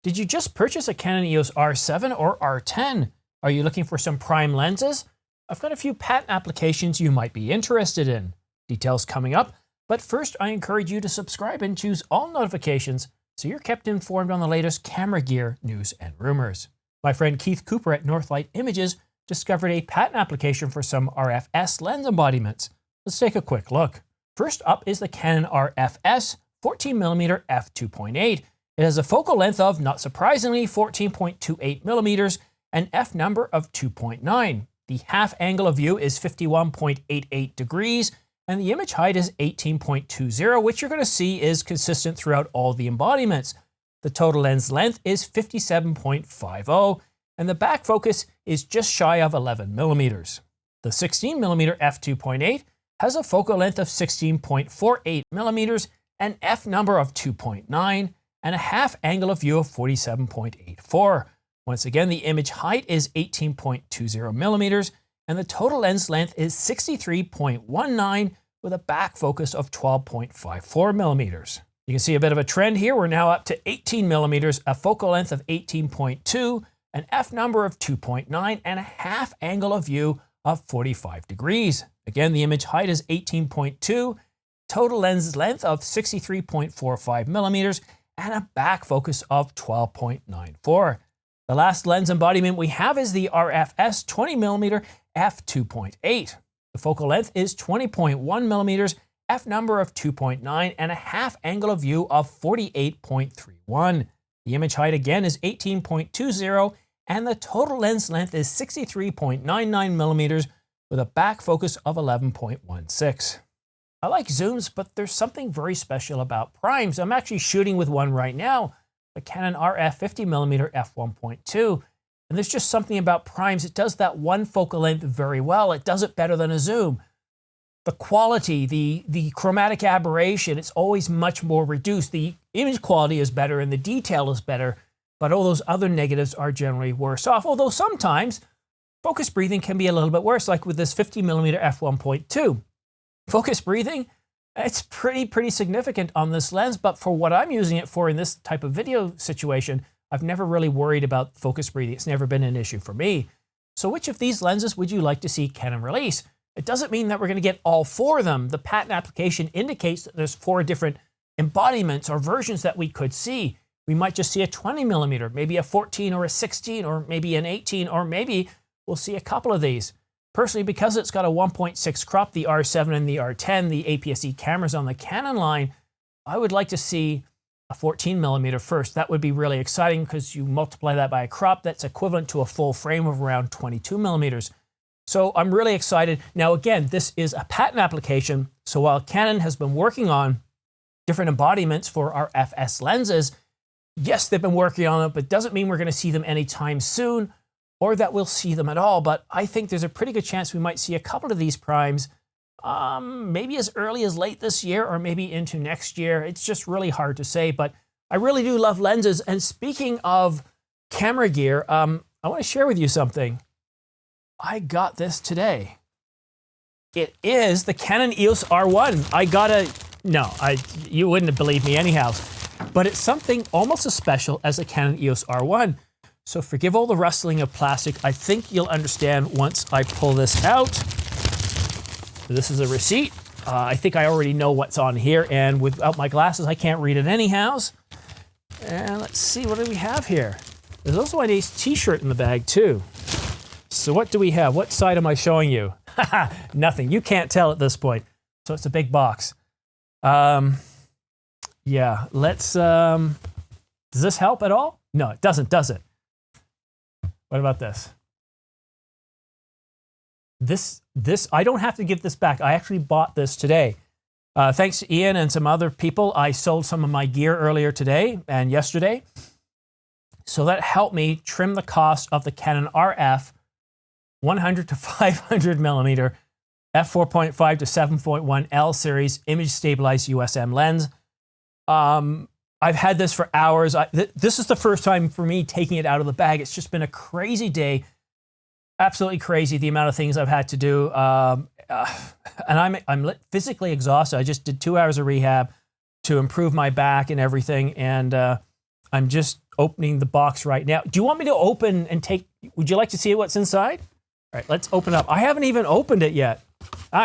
Did you just purchase a Canon EOS R7 or R10? Are you looking for some prime lenses? I've got a few patent applications you might be interested in. Details coming up, but first I encourage you to subscribe and choose all notifications so you're kept informed on the latest camera gear, news, and rumors. My friend Keith Cooper at Northlight Images discovered a patent application for some RFS lens embodiments. Let's take a quick look. First up is the Canon RFS 14mm f2.8. It has a focal length of, not surprisingly, 14.28mm and f number of 2.9. The half angle of view is 51.88 degrees and the image height is 18.20, which you're going to see is consistent throughout all the embodiments. The total lens length is 57.50 and the back focus is just shy of 11mm. The 16mm f2.8 has a focal length of 16.48mm and f number of 2.9 and a half angle of view of 47.84. Once again, the image height is 18.20mm and the total lens length is 63.19 with a back focus of 12.54mm. You can see a bit of a trend here. We're now up to 18mm, a focal length of 18.2, an f number of 2.9 and a half angle of view of 45 degrees. Again, the image height is 18.2, total lens length of 63.45mm and a back focus of 12.94. The last lens embodiment we have is the RFS 20mm f2.8. The focal length is 20.1mm, f number of 2.9 and a half angle of view of 48.31. The image height again is 18.20 and the total lens length is 63.99mm with a back focus of 11.16. I like zooms, but there's something very special about primes. I'm actually shooting with one right now, the Canon RF 50mm f1.2. And there's just something about primes. It does that one focal length very well. It does it better than a zoom. The quality, the chromatic aberration, it's always much more reduced. The image quality is better and the detail is better, but all those other negatives are generally worse off. Although sometimes focus breathing can be a little bit worse, like with this 50mm f1.2. Focus breathing, it's pretty significant on this lens, but for what I'm using it for in this type of video situation, I've never really worried about focus breathing. It's never been an issue for me. So which of these lenses would you like to see Canon release? It doesn't mean that we're going to get all four of them. The patent application indicates that there's 4 different embodiments or versions that we could see. We might just see a 20mm, maybe a 14 or a 16, or maybe an 18, or maybe we'll see a couple of these. Personally, because it's got a 1.6 crop, the R7 and the R10, the APS-C cameras on the Canon line, I would like to see a 14mm first. That would be really exciting because you multiply that by a crop, that's equivalent to a full frame of around 22mm. So I'm really excited. Now again, this is a patent application, so while Canon has been working on different embodiments for our FS lenses, yes, they've been working on it, but doesn't mean we're going to see them anytime soon, or that we'll see them at all. But I think there's a pretty good chance we might see a couple of these primes, maybe as early as late this year or maybe into next year. It's just really hard to say, but I really do love lenses. And speaking of camera gear, I want to share with you something. I got this today. It is the Canon EOS R1. You wouldn't believe me anyhow, but it's something almost as special as the Canon EOS R1. So forgive all the rustling of plastic. I think you'll understand once I pull this out. This is a receipt. I think I already know what's on here, and without my glasses, I can't read it anyhow. And let's see, what do we have here? There's also a nice t-shirt in the bag too. So what do we have? What side am I showing you? Nothing. You can't tell at this point. So it's a big box. Yeah, let's, does this help at all? No, it doesn't, does it? What about this? This, I don't have to give this back. I actually bought this today. Thanks to Ian and some other people, I sold some of my gear earlier today and yesterday. So that helped me trim the cost of the Canon RF 100 to 500mm f4.5 to 7.1 L series image stabilized USM lens. I've had this for hours. This is the first time for me taking it out of the bag. It's just been a crazy day. Absolutely crazy, the amount of things I've had to do. And I'm physically exhausted. I just did 2 hours of rehab to improve my back and everything. And I'm just opening the box right now. Do you want me to open and take, would you like to see what's inside? All right, let's open up. I haven't even opened it yet.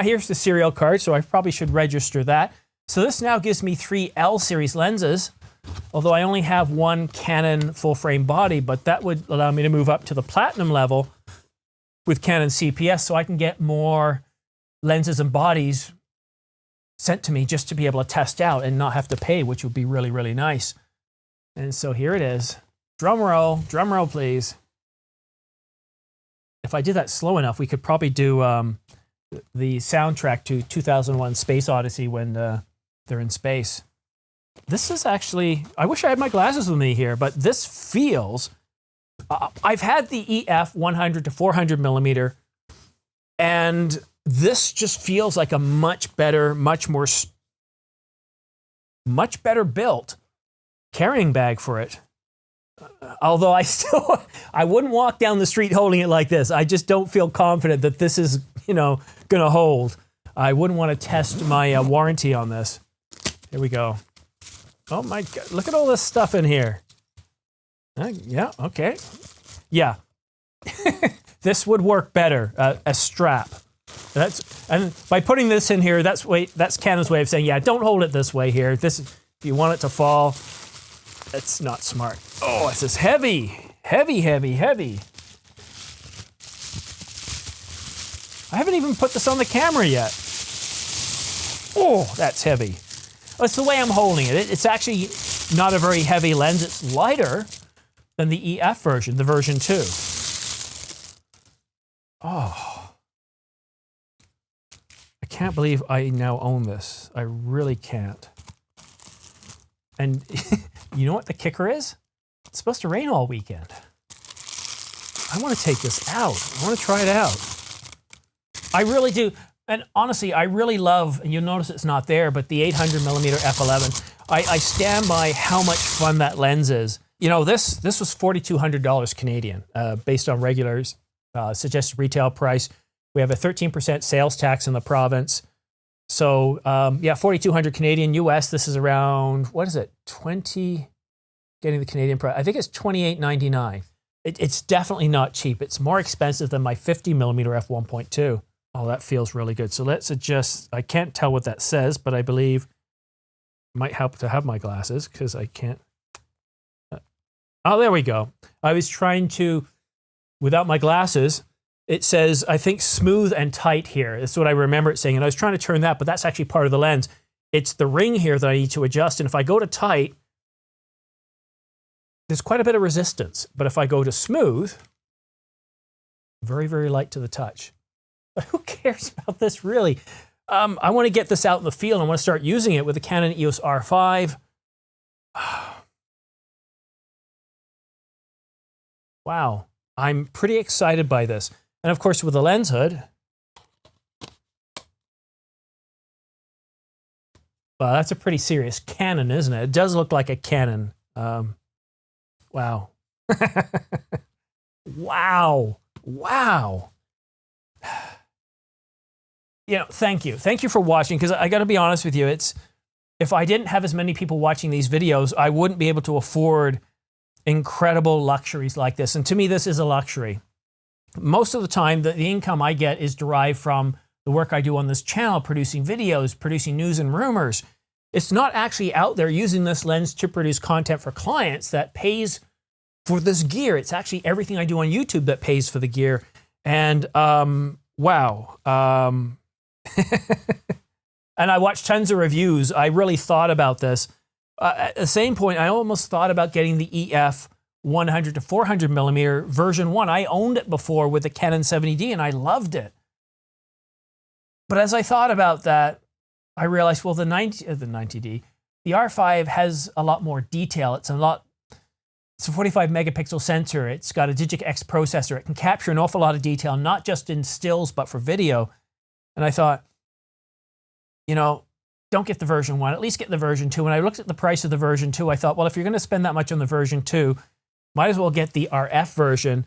Here's the serial card, so I probably should register that. So this now gives me 3 L series lenses, although I only have 1 Canon full frame body, but that would allow me to move up to the platinum level with Canon CPS so I can get more lenses and bodies sent to me just to be able to test out and not have to pay, which would be really, really nice. And so here it is. Drum roll please. If I did that slow enough, we could probably do the soundtrack to 2001 Space Odyssey when they're in space. This is actually, I wish I had my glasses with me here, but this feels, I've had the EF 100 to 400 millimeter, and this just feels like a much better, much better built carrying bag for it. Although I wouldn't walk down the street holding it like this. I just don't feel confident that this is, gonna hold. I wouldn't want to test my warranty on this. Here we go. Oh my God, look at all this stuff in here. Yeah, okay. Yeah. This would work better, a strap. And by putting this in here, that's Canon's way of saying, yeah, don't hold it this way here. If you want it to fall, that's not smart. Oh, this is heavy. Heavy, heavy, heavy. I haven't even put this on the camera yet. Oh, that's heavy. That's the way I'm holding it. It's actually not a very heavy lens. It's lighter than the EF version, the version 2. Oh. I can't believe I now own this. I really can't. And you know what the kicker is? It's supposed to rain all weekend. I want to take this out. I want to try it out. I really do. And honestly, I really love, and you'll notice it's not there, but the 800 millimeter f11. I stand by how much fun that lens is. This was $4,200 Canadian, based on regulars, suggested retail price. We have a 13% sales tax in the province. So, yeah, 4,200 Canadian. US, this is around, what is it, 20, getting the Canadian price. I think it's $28.99. It's definitely not cheap. It's more expensive than my 50 millimeter f1.2. Oh, that feels really good. So let's adjust. I can't tell what that says, but I believe it might help to have my glasses because I can't. Oh, there we go. I was trying to, without my glasses, it says, I think, smooth and tight here. That's what I remember it saying. And I was trying to turn that, but that's actually part of the lens. It's the ring here that I need to adjust. And if I go to tight, there's quite a bit of resistance. But if I go to smooth, very, very light to the touch. But who cares about this, really? I want to get this out in the field. I want to start using it with the Canon EOS R5. Wow. I'm pretty excited by this. And of course, with the lens hood, well, that's a pretty serious Canon, isn't it? It does look like a Canon. Wow. Wow. Wow. Thank you. Thank you for watching, because I got to be honest with you, if I didn't have as many people watching these videos, I wouldn't be able to afford incredible luxuries like this. And to me, this is a luxury. Most of the time, the income I get is derived from the work I do on this channel, producing videos, producing news and rumors. It's not actually out there using this lens to produce content for clients that pays for this gear. It's actually everything I do on YouTube that pays for the gear. And wow. And I watched tons of reviews. I really thought about this. At the same point, I almost thought about getting the EF 100 to 400 millimeter version 1. I owned it before with the Canon 70D and I loved it. But as I thought about that, I realized, well, the 90D, the R5 has a lot more detail. It's a 45 megapixel sensor. It's got a Digic X processor. It can capture an awful lot of detail, not just in stills, but for video. And I thought, don't get the version 1, at least get the version 2. When I looked at the price of the version 2, I thought, well, if you're going to spend that much on the version 2, might as well get the RF version.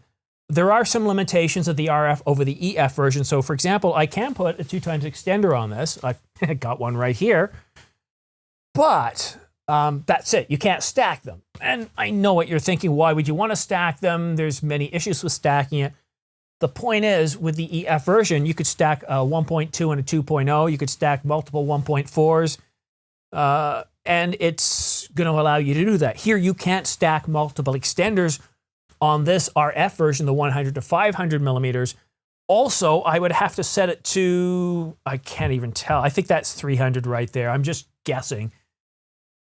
There are some limitations of the RF over the EF version. So for example, I can put a 2x extender on this. I got one right here. But That's it. You can't stack them. And I know what you're thinking. Why would you want to stack them? There's many issues with stacking it. The point is, with the EF version, you could stack a 1.2 and a 2.0. You could stack multiple 1.4s. And it's going to allow you to do that. Here, you can't stack multiple extenders on this RF version, the 100 to 500 millimeters. Also, I would have to set it to, I can't even tell. I think that's 300 right there. I'm just guessing.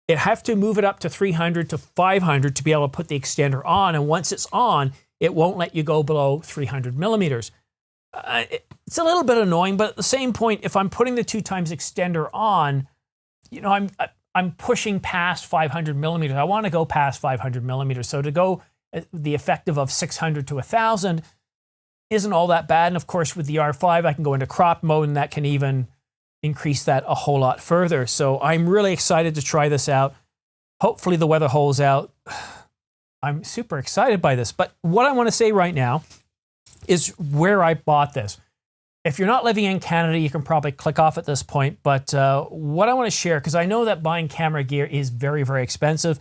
You'd have to move it up to 300 to 500 to be able to put the extender on. And once it's on, it won't let you go below 300 millimeters. It's a little bit annoying, but at the same point, if I'm putting the 2x extender on, you know, I'm pushing past 500 millimeters. I want to go past 500 millimeters. So to go the effective of 600 to 1,000 isn't all that bad. And of course, with the R5, I can go into crop mode, and that can even increase that a whole lot further. So I'm really excited to try this out. Hopefully the weather holds out. I'm super excited by this. But what I want to say right now is where I bought this. If you're not living in Canada, you can probably click off at this point. But what I want to share, because I know that buying camera gear is very, very expensive.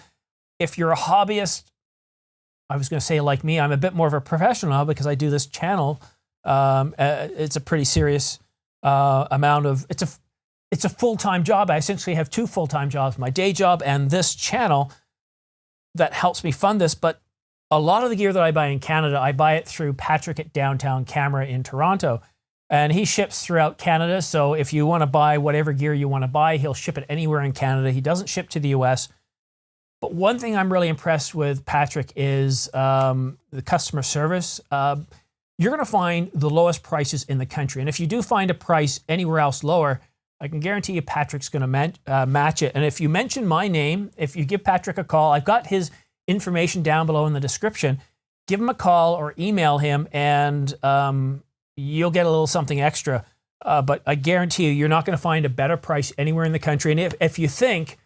If you're a hobbyist, I was going to say like me, I'm a bit more of a professional now because I do this channel. It's a pretty serious amount of, it's a full-time job. I essentially have 2 full-time jobs, my day job and this channel that helps me fund this. But a lot of the gear that I buy in Canada, I buy it through Patrick at Downtown Camera in Toronto. And he ships throughout Canada. So if you want to buy whatever gear you want to buy, he'll ship it anywhere in Canada. He doesn't ship to the US. But one thing I'm really impressed with Patrick is the customer service. You're going to find the lowest prices in the country. And if you do find a price anywhere else lower, I can guarantee you Patrick's going to match it. And if you mention my name, if you give Patrick a call, I've got his information down below in the description. Give him a call or email him, and you'll get a little something extra. But I guarantee you're not going to find a better price anywhere in the country. And if you think,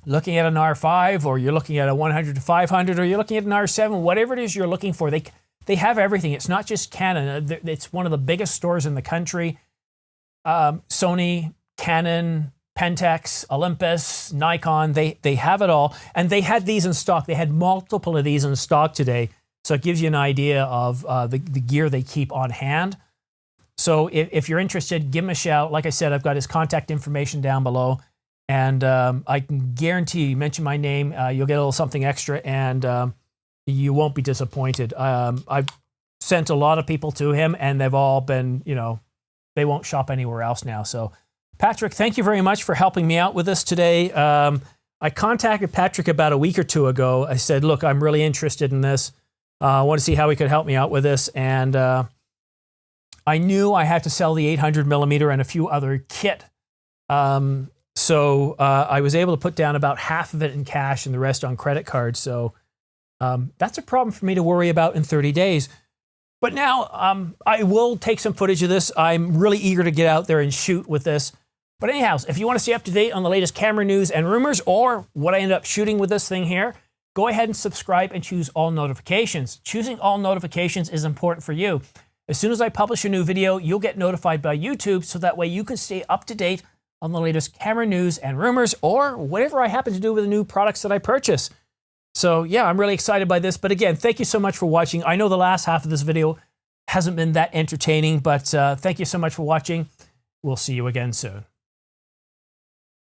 looking at an R5, or you're looking at a 100 to 500, or you're looking at an R7, whatever it is you're looking for, they have everything. It's not just Canon. It's one of the biggest stores in the country. Sony, Canon, Pentax, Olympus, Nikon, they have it all. And they had these in stock. They had multiple of these in stock today. So it gives you an idea of the gear they keep on hand. So if you're interested, give him a shout. Like I said, I've got his contact information down below. And I can guarantee you mention my name, you'll get a little something extra, and you won't be disappointed. I've sent a lot of people to him, and they've all been, you know, they won't shop anywhere else now. So Patrick, thank you very much for helping me out with this today. I contacted Patrick about a week or 2 ago. I said, look, I'm really interested in this. I want to see how he could help me out with this. And I knew I had to sell the 800 millimeter and a few other kit. So I was able to put down about half of it in cash and the rest on credit cards. So that's a problem for me to worry about in 30 days. But now I will take some footage of this. I'm really eager to get out there and shoot with this. But anyhow, if you want to stay up to date on the latest camera news and rumors, or what I end up shooting with this thing here, go ahead and subscribe and choose all notifications. Choosing all notifications is important for you. As soon as I publish a new video, you'll get notified by YouTube, so that way you can stay up to date on the latest camera news and rumors, or whatever I happen to do with the new products that I purchase. So yeah, I'm really excited by this. But again, thank you so much for watching. I know the last half of this video hasn't been that entertaining, but thank you so much for watching. We'll see you again soon.